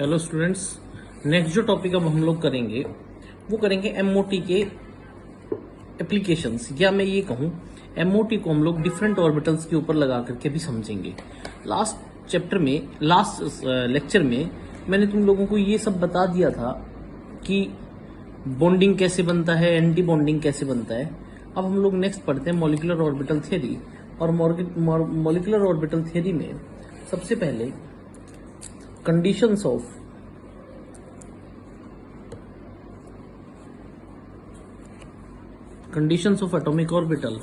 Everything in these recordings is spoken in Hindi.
हेलो स्टूडेंट्स, नेक्स्ट जो टॉपिक अब हम लोग करेंगे वो करेंगे एमओटी के एप्लीकेशंस, या मैं ये कहूँ एमओटी को हम लोग डिफरेंट ऑर्बिटल्स के ऊपर लगा करके भी समझेंगे। लास्ट लेक्चर में मैंने तुम लोगों को ये सब बता दिया था कि बॉन्डिंग कैसे बनता है, एंटी बॉन्डिंग कैसे बनता है। अब हम लोग नेक्स्ट पढ़ते हैं मॉलिक्यूलर ऑर्बिटल थ्योरी। और मॉलिक्यूलर ऑर्बिटल थ्योरी में सबसे पहले conditions of atomic orbital।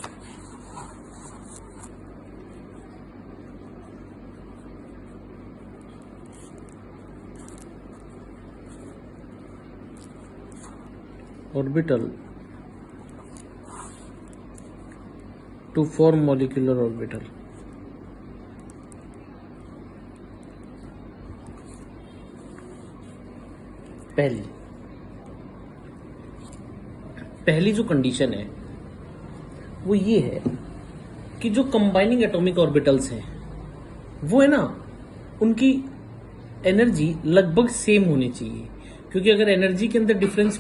orbital to form molecular orbital। पहली जो कंडीशन है वो ये है कि जो कंबाइनिंग एटॉमिक ऑर्बिटल्स हैं वो है ना, उनकी एनर्जी लगभग सेम होनी चाहिए। क्योंकि अगर एनर्जी के अंदर डिफरेंस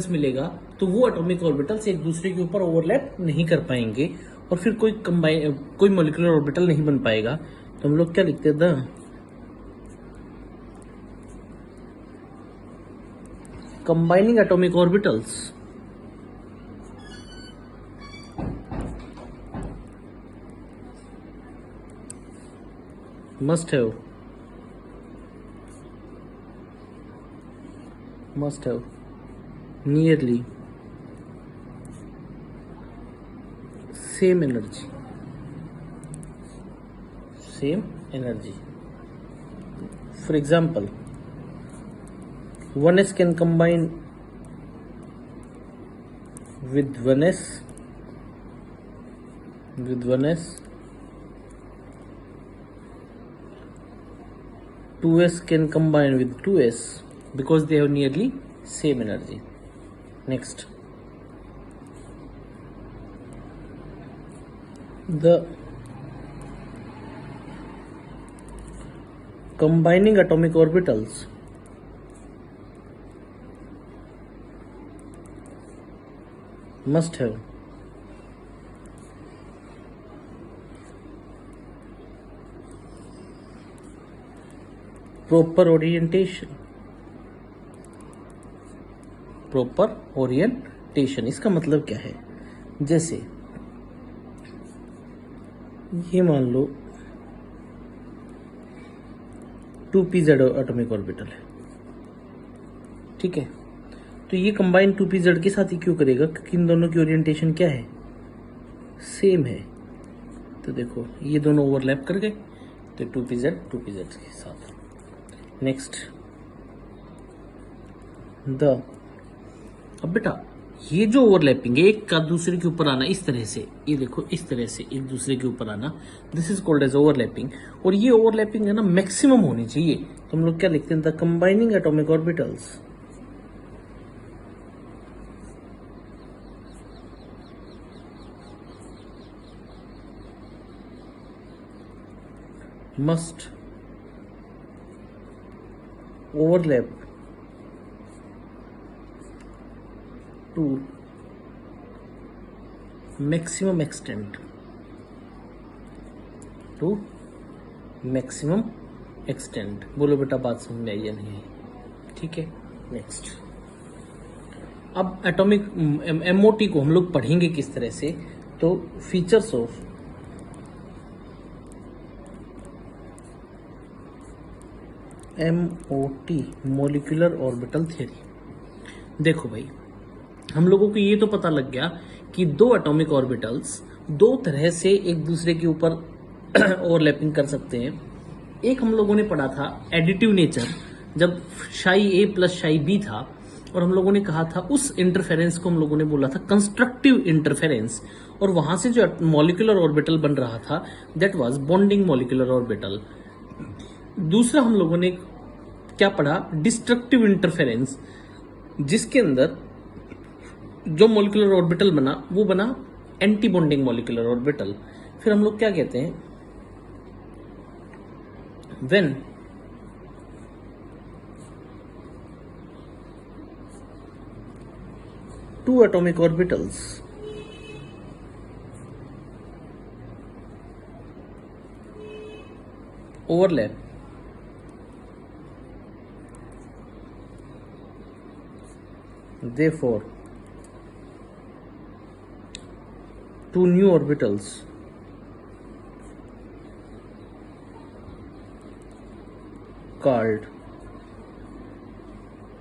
मिलेगा तो वो एटॉमिक ऑर्बिटल्स एक दूसरे के ऊपर ओवरलैप नहीं कर पाएंगे और फिर कोई मॉलिक्यूलर ऑर्बिटल नहीं बन पाएगा। तो हम लोग क्या लिखते हैं, combining atomic orbitals must have nearly same energy। For example, 1s can combine with 1s 2s can combine with 2s because they have nearly same energy। Next, the combining atomic orbitals must have proper orientation। इसका मतलब क्या है, जैसे ये मान लो 2pz एटॉमिक ऑर्बिटल है, ठीक है। तो ये कंबाइन 2pz के साथ ही क्यों करेगा, क्योंकि इन दोनों की ओरिएंटेशन क्या है, सेम है। तो देखो ये दोनों ओवरलैप कर गए, तो 2pz के साथ। नेक्स्ट, अब बेटा ये जो ओवरलैपिंग है, एक का दूसरे के ऊपर आना इस तरह से, ये देखो इस तरह से एक दूसरे के ऊपर आना, this is called as overlapping. और ये ओवरलैपिंग है ना मैक्सिमम होनी चाहिए। तो हम लोग क्या लिखते हैं, the combining atomic orbitals must overlap to maximum extent बोलो बेटा बात समझ में आई या नहीं आई, ठीक है। नेक्स्ट, अब एटॉमिक एमओटी को हम लोग पढ़ेंगे किस तरह से। तो features of MOT molecular orbital theory. देखो भाई, हम लोगों को ये तो पता लग गया कि दो एटॉमिक ऑर्बिटल्स दो तरह से एक दूसरे के ऊपर ओवरलैपिंग कर सकते हैं। एक हम लोगों ने पढ़ा था एडिटिव नेचर, जब शाई A प्लस शाई B था, और हम लोगों ने कहा था उस इंटरफेरेंस को हम लोगों ने बोला था कंस्ट्रक्टिव इंटरफेरेंस। और वहां से जो मॉलिक्यूलर ऑर्बिटल बन रहा था that was bonding molecular orbital. दूसरा हम लोगों ने क्या पढ़ा, डिस्ट्रक्टिव इंटरफेरेंस, जिसके अंदर जो मॉलिक्यूलर ऑर्बिटल बना वो बना एंटी बॉन्डिंग मॉलिक्यूलर ऑर्बिटल। फिर हम लोग क्या कहते हैं, when two atomic orbitals overlap, therefore two new orbitals called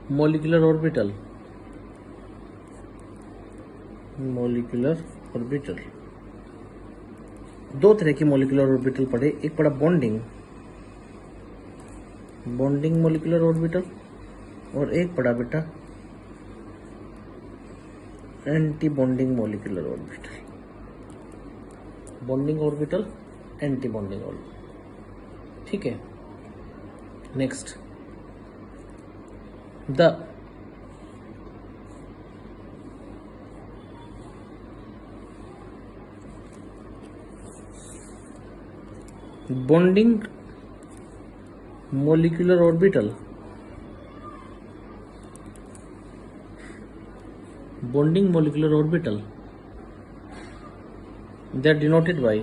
molecular orbital दो तरह की मोलिकुलर ऑर्बिटल पढ़े, एक पढ़ा बॉन्डिंग मोलिकुलर ऑर्बिटल और एक पढ़ा बेटा anti bonding molecular orbital. Bonding orbital, anti bonding orbital, ठीक है। Next, the bonding molecular orbital they are denoted by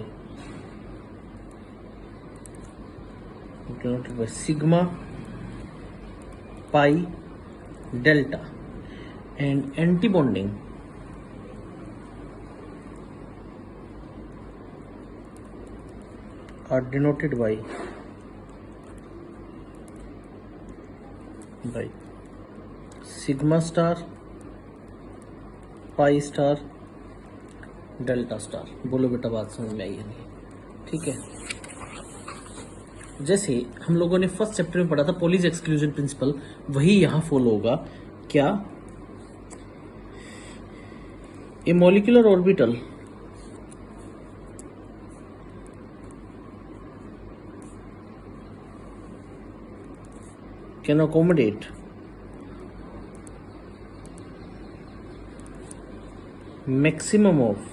sigma, pi, delta, and anti-bonding are denoted by sigma star, pi star, delta star. बोलो बेटा बात समझ में आई है नहीं? ठीक है। जैसे हम लोगों ने फर्स्ट चैप्टर में पढ़ा था पॉलीज एक्सक्लूजन प्रिंसिपल, वही यहां फॉलो होगा। क्या a molecular orbital can accommodate maximum of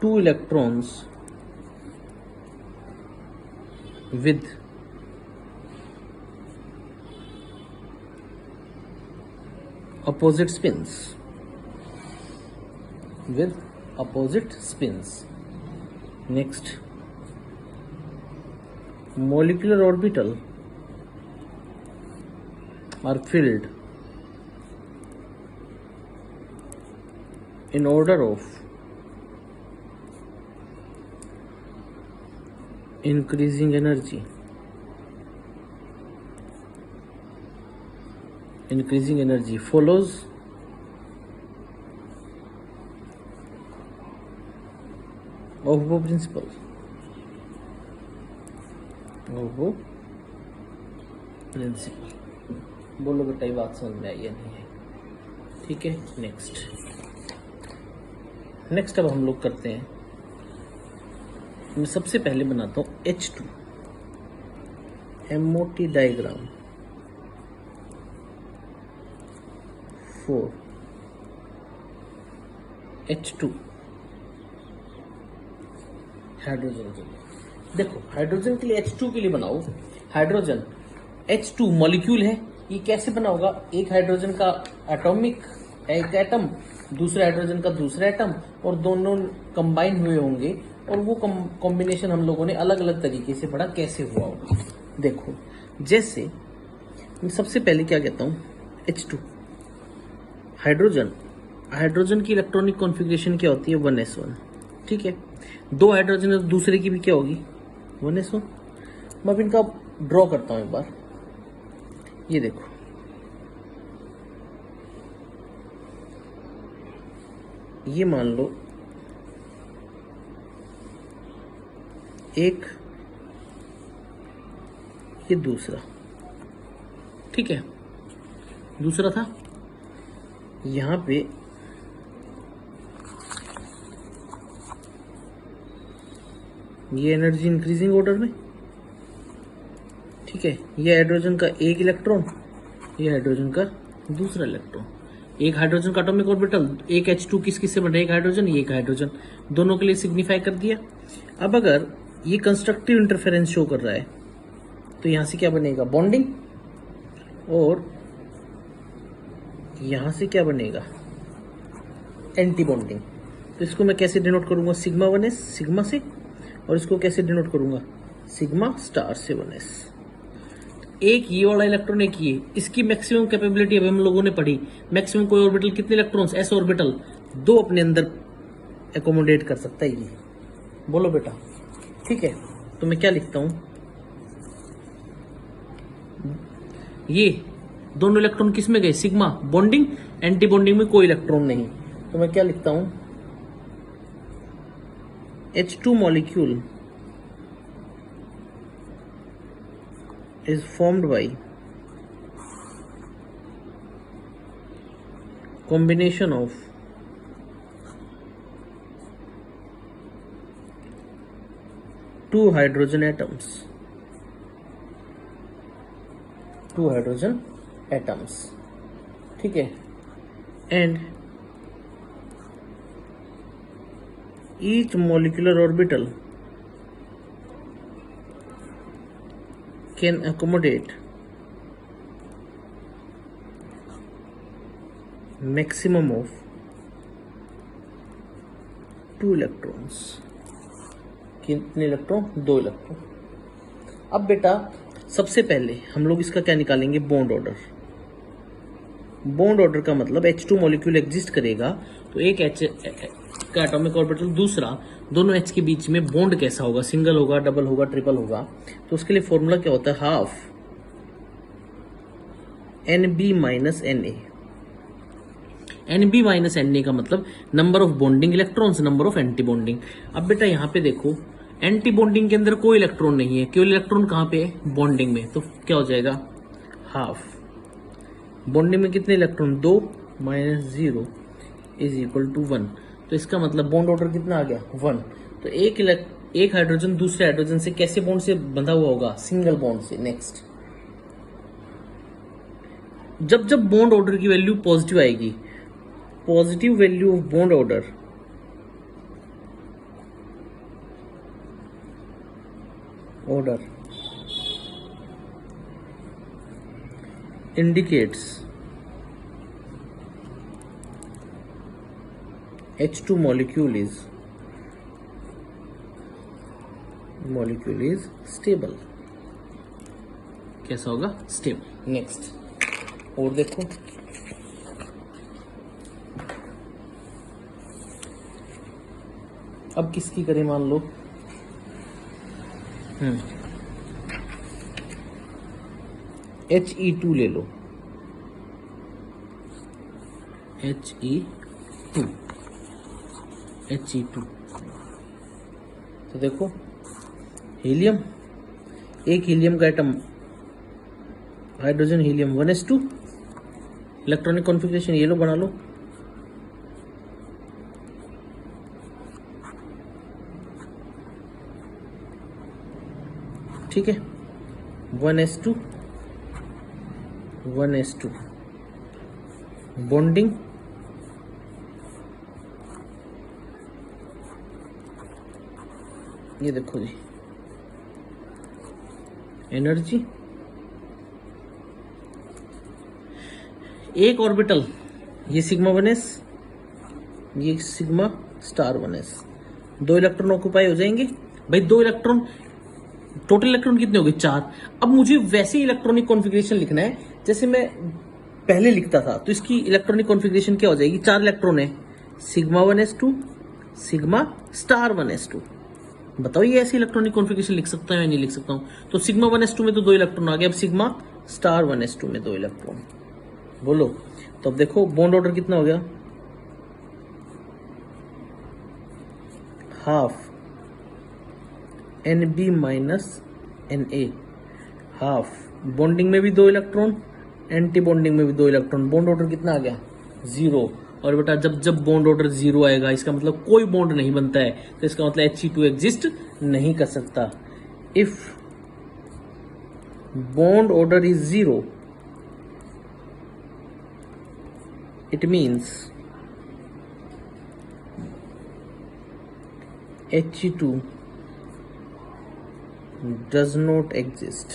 2 electrons with opposite spins. Next, molecular orbital are filled in order of increasing energy. Follows of the principle. बोलो बेटा ये बात समझ में आई या नहीं है? ठीक है। नेक्स्ट अब हम लोग करते हैं, मैं सबसे पहले बनाता हूं H2 MOT diagram for H2 hydrogen के लिए। देखो हाइड्रोजन के लिए H2 के लिए बनाओ, हाइड्रोजन H2 मॉलिक्यूल है, ये कैसे बना होगा? एक हाइड्रोजन का एटॉमिक एक एटम, दूसरे हाइड्रोजन का दूसरा एटम, और दोनों कंबाइन हुए होंगे, और वो कॉम्बिनेशन हम लोगों ने अलग अलग तरीके से पढ़ा कैसे हुआ होगा। देखो जैसे मैं सबसे पहले क्या कहता हूं, H2 हाइड्रोजन की इलेक्ट्रॉनिक कॉन्फ़िगरेशन क्या होती है? 1s1। ठीक है, दो हाइड्रोजन है, दूसरे की भी क्या होगी? 1s1। मैं अब इनका ड्रॉ करता हूं एक बार। ये देखो, ये मान लो एक, ये दूसरा, ठीक है, दूसरा था। यहां पे ये एनर्जी इंक्रीजिंग ऑर्डर में, ठीक है। ये हाइड्रोजन का एक इलेक्ट्रॉन, ये हाइड्रोजन का दूसरा इलेक्ट्रॉन, एक हाइड्रोजन का एटॉमिक ऑर्बिटल, एक H2 किस किस से बन रहा है? एक हाइड्रोजन, ये एक हाइड्रोजन, दोनों के लिए सिग्निफाई कर दिया। अब अगर ये कंस्ट्रक्टिव इंटरफेरेंस शो कर रहा है, तो यहां से क्या बनेगा, बॉन्डिंग, और यहां से क्या बनेगा, एंटी बॉन्डिंग। तो इसको मैं कैसे डिनोट करूंगा, सिग्मा 1s सिग्मा से, और इसको कैसे डिनोट करूंगा, सिग्मा स्टार से 1s। एक ये वाला इलेक्ट्रॉन, एक ये, इसकी मैक्सिमम कैपेबिलिटी अभी हम लोगों ने पढ़ी। मैक्सिमम कोई ऑर्बिटल कितने इलेक्ट्रॉन्स, s ऑर्बिटल 2 अपने अंदर एकोमोडेट कर सकता है ये। बोलो बेटा, ठीक है। तो मैं क्या लिखता हूं, ये दोनों इलेक्ट्रॉन किस में गए, सिग्मा, बॉन्डिंग, एंटी बॉन्डिंग में कोई इलेक्ट्रॉन नहीं। तो मैं क्या लिखता हूं, H2 molecule is formed by combination of two hydrogen atoms, ठीक है, and each molecular orbital can accommodate maximum of 2 electrons। कितने इलेक्ट्रॉन, 2 इलेक्ट्रॉन। अब बेटा सबसे पहले हम लोग इसका क्या निकालेंगे, बॉन्ड ऑर्डर। बॉन्ड ऑर्डर का मतलब H2 मॉलिक्यूल एग्जिस्ट करेगा तो एक H का एटॉमिक ऑर्बिटल दूसरा, दोनों H के बीच में बॉन्ड कैसा होगा, सिंगल होगा, डबल होगा, ट्रिपल होगा। तो उसके लिए फॉर्मूला क्या होता है, half NB minus NA। NB minus NA का मतलब number of bonding electrons, number of anti bonding. अब बेटा यहाँ पे देखो, एंटी बॉन्डिंग के अंदर कोई इलेक्ट्रॉन नहीं है, केवल इलेक्ट्रॉन कहाँ पे है, बॉन्डिंग में। तो क्या हो जाएगा, हाफ बॉन्डिंग में कितने electron, 2 minus 0 is equal to 1। तो इसका मतलब बॉन्ड ऑर्डर कितना आ गया, 1। तो एक हाइड्रोजन दूसरे हाइड्रोजन से कैसे बॉन्ड से बंधा हुआ होगा, सिंगल बॉन्ड से। नेक्स्ट, जब जब बॉन्ड ऑर्डर की वैल्यू पॉजिटिव आएगी, positive value of bond order indicates H2 molecule is stable। कैसा होगा, स्टेबल। नेक्स्ट, और देखो अब किसकी करें, मान लो He2 ले लो, He2। तो देखो हीलियम, एक हीलियम का atom, hydrogen helium 1s2, electronic configuration ये लो बना लो। ठीक है, 1s2 बॉन्डिंग, ये देखो जी, एनर्जी, एक ऑर्बिटल, ये सिग्मा 1s, ये sigma star 1s, 2 electron occupy हो जाएंगे भाई। 2 इलेक्ट्रॉन, टोटल इलेक्ट्रॉन कितने हो गए, 4। अब मुझे वैसे ही इलेक्ट्रॉनिक कॉन्फ़िगरेशन लिखना है जैसे मैं पहले लिखता था। तो इसकी इलेक्ट्रॉनिक कॉन्फ़िगरेशन क्या हो जाएगी, 4 इलेक्ट्रॉन है, sigma 1s2 sigma star 1s2। बताओ ये ऐसी इलेक्ट्रॉनिक कॉन्फ़िगरेशन लिख सकता हूं या नहीं लिख सकता हूं। तो सिग्मा 1s2 में तो 2 इलेक्ट्रॉन आ गए, अब सिग्मा स्टार 1s2 में 2 इलेक्ट्रॉन। बोलो, तो अब देखो बॉन्ड ऑर्डर कितना हो गया, half NB minus NA, half bonding में भी 2 इलेक्ट्रॉन, एंटी बॉन्डिंग में भी 2 इलेक्ट्रॉन। बॉन्ड ऑर्डर कितना आ गया, 0। और बेटा जब जब बॉन्ड ऑर्डर 0 आएगा इसका मतलब कोई बॉन्ड नहीं बनता है, तो इसका मतलब He2 एग्जिस्ट नहीं कर सकता। If bond order is 0 it means He2 does not exist,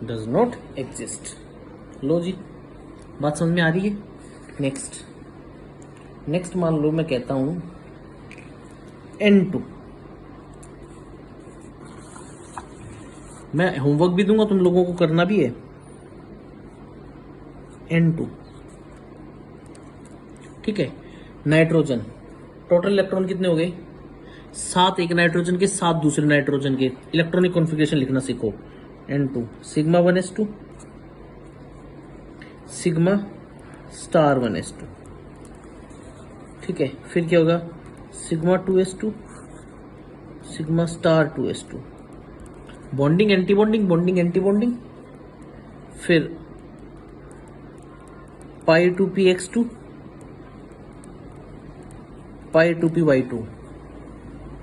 does not exist. लो जी, बात समझ में आ रही है। नेक्स्ट मान लो मैं कहता हूं N2। मैं होमवर्क भी दूंगा, तुम लोगों को करना भी है। N2, ठीक है। नाइट्रोजन, टोटल इलेक्ट्रॉन कितने हो गए? 7 एक नाइट्रोजन के, 7 दूसरे नाइट्रोजन के। इलेक्ट्रॉनिक कॉन्फ़िगरेशन लिखना सीखो। N2 sigma 1s2, sigma star 1s2, ठीक है। फिर क्या होगा? Sigma 2s2, sigma star 2s2। Bonding anti bonding, bonding anti bonding. फिर पाई 2px2, पाई 2py2,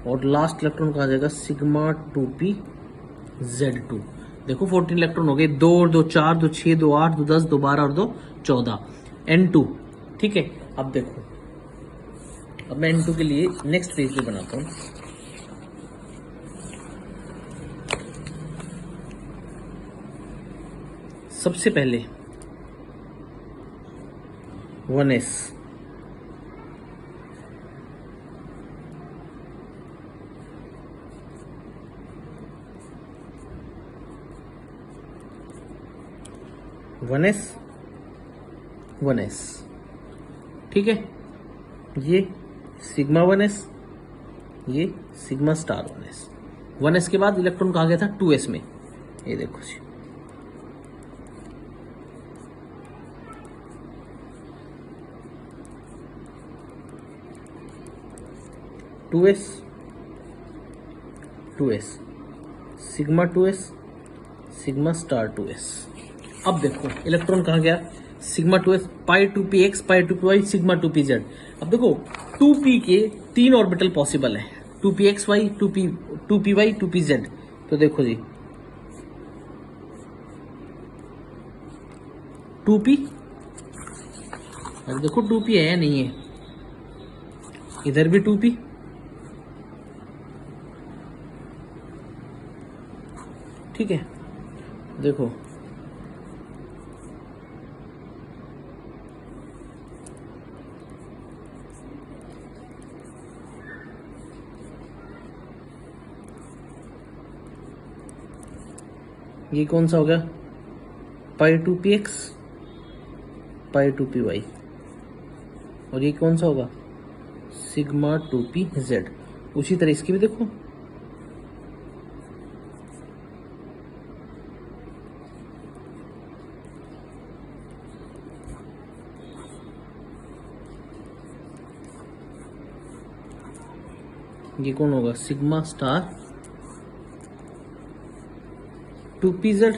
और लास्ट इलेक्ट्रॉन कहा जाएगा सिग्मा 2pz2। देखो 14 इलेक्ट्रॉन हो गए। 2 और 2 4, 2 6, 2 8, 2 10, 2 12 और 2 14। N2, ठीक है। अब देखो, अब मैं N2 के लिए नेक्स्ट पेज पे बनाता हूं। सबसे पहले 1s, वन एस, ठीक है। ये सिग्मा 1s, ये सिग्मा स्टार 1s। 1s के बाद इलेक्ट्रॉन कहा गया था 2s में। ये देखो जी, two s, sigma 2s, sigma star 2s। अब देखो इलेक्ट्रॉन कहा गया सिग्मा 2s, पाई 2px, पाई 2py, सिग्मा 2pz। अब देखो 2p के 3 ऑर्बिटल पॉसिबल है, 2pxy, 2py, 2pz। तो देखो जी 2p, अब देखो 2p है या नहीं है। इधर भी 2p, ठीक है। देखो ये कौन सा हो गया? पाई 2px, पाई 2py। और ये कौन सा होगा? Sigma 2pz। उसी तरह इसकी भी देखो, ये कौन होगा? Sigma star 2pz।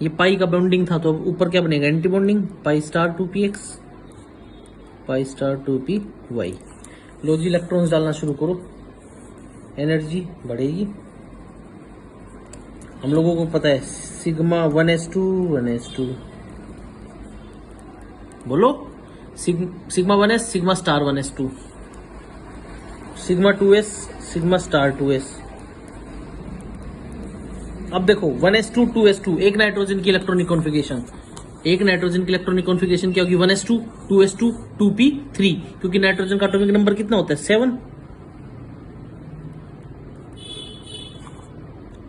ये पाई का बॉन्डिंग था, तो अब ऊपर क्या बनेगा? Anti bonding, pi star 2px, pi star 2py। लो जी, इलेक्ट्रॉन्स डालना शुरू करो, एनर्जी बढ़ेगी। हम लोगों को पता है सिग्मा 1s2, 1s2, बोलो sigma 1s, sigma star 1s2, sigma 2s, sigma star 2s। अब देखो 1s2, 2s2, एक नाइट्रोजन की इलेक्ट्रॉनिक कॉन्फ़िगरेशन, एक नाइट्रोजन की इलेक्ट्रॉनिक कॉन्फ़िगरेशन क्या होगी? 1s2, 2s2, 2p3, क्योंकि नाइट्रोजन का एटॉमिक नंबर कितना होता है? 7,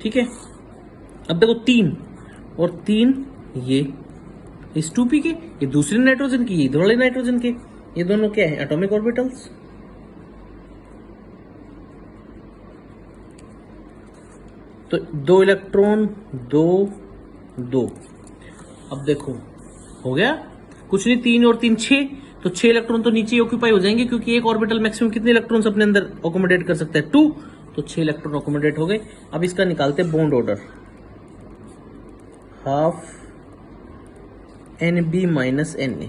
ठीक है। अब देखो 3 और 3, ये इस 2p के, ये दूसरे नाइट्रोजन की, ये इधर वाले नाइट्रोजन के, ये दोनों क्या है? Atomic orbitals. तो 2 इलेक्ट्रॉन, 2 2। अब देखो हो गया कुछ नहीं, 3 और 3 6। तो 6 इलेक्ट्रॉन तो नीचे ऑक्यूपाई हो जाएंगे, क्योंकि एक ऑर्बिटल मैक्सिमम कितने इलेक्ट्रॉन्स अपने अंदर अकोमोडेट कर सकता है? 2। तो 6 इलेक्ट्रॉन अकोमोडेट हो गए। अब इसका निकालते bond order, half NB minus NA।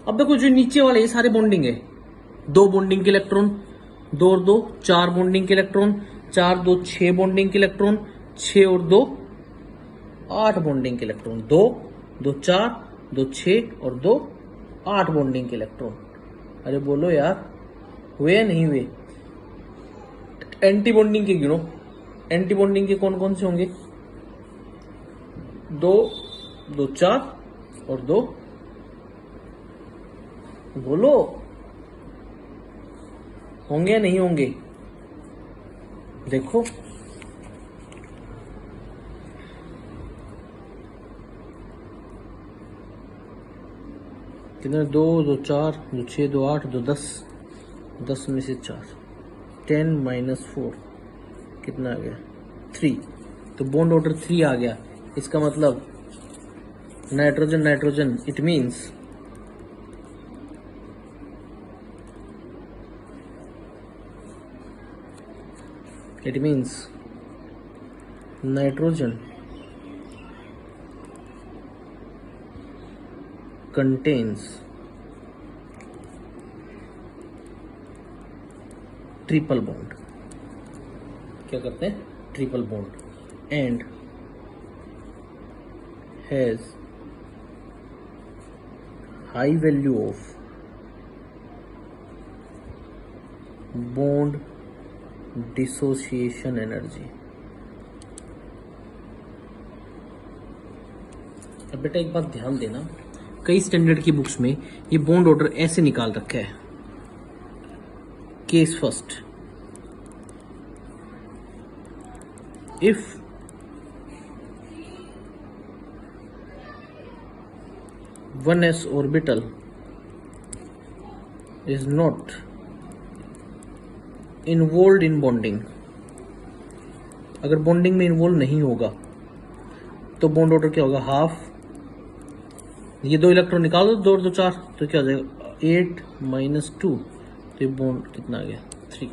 अब देखो जो नीचे वाले ये सारे बॉन्डिंग है, 2 बॉन्डिंग के इलेक्ट्रॉन, 2 और 2 4 बॉन्डिंग के इलेक्ट्रॉन, 4 2 6 बॉन्डिंग के इलेक्ट्रॉन, 6 और 2 8 बॉन्डिंग के इलेक्ट्रॉन, 2 2 4, 2 6 और 2 8 बॉन्डिंग के इलेक्ट्रॉन। अरे बोलो यार, हुए या नहीं हुए? एंटी बॉन्डिंग के गिनो, एंटी बॉन्डिंग के कौन कौन से होंगे? 2, 2 4 और 2, बोलो होंगे या नहीं होंगे? देखो कितने? 2, 2 4, 2 6, 2 8, 2 10, 10 में से 4, 10 - 4 कितना आ गया? 3। तो बॉन्ड ऑर्डर 3 आ गया। इसका मतलब nitrogen nitrogen, it means nitrogen contains triple bond. क्या करते हैं? Triple bond. And has high value of bond dissociation energy. अब बेटा एक बात ध्यान देना, कई स्टैंडर्ड की बुक्स में ये बॉन्ड ऑर्डर ऐसे निकाल रखा है। Case first, if one s orbital is not involved in bonding, अगर बॉन्डिंग में इन्वॉल्व नहीं होगा तो बॉन्ड ऑर्डर क्या होगा? हाफ। ये 2 इलेक्ट्रॉन निकाल दो, 2 2 4, तो क्या हो जाएगा? 8 - 2, तो ये बॉन्ड कितना आ गया? 3।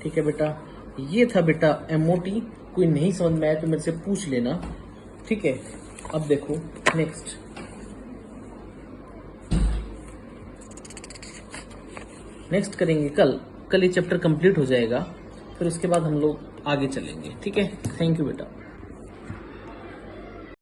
ठीक है बेटा, ये था बेटा MOT। कोई नहीं समझ में आया तो मेरे से पूछ लेना, ठीक है। अब देखो नेक्स्ट करेंगे कल ये चैप्टर कंप्लीट हो जाएगा, फिर उसके बाद हम लोग आगे चलेंगे, ठीक है। थैंक यू बेटा।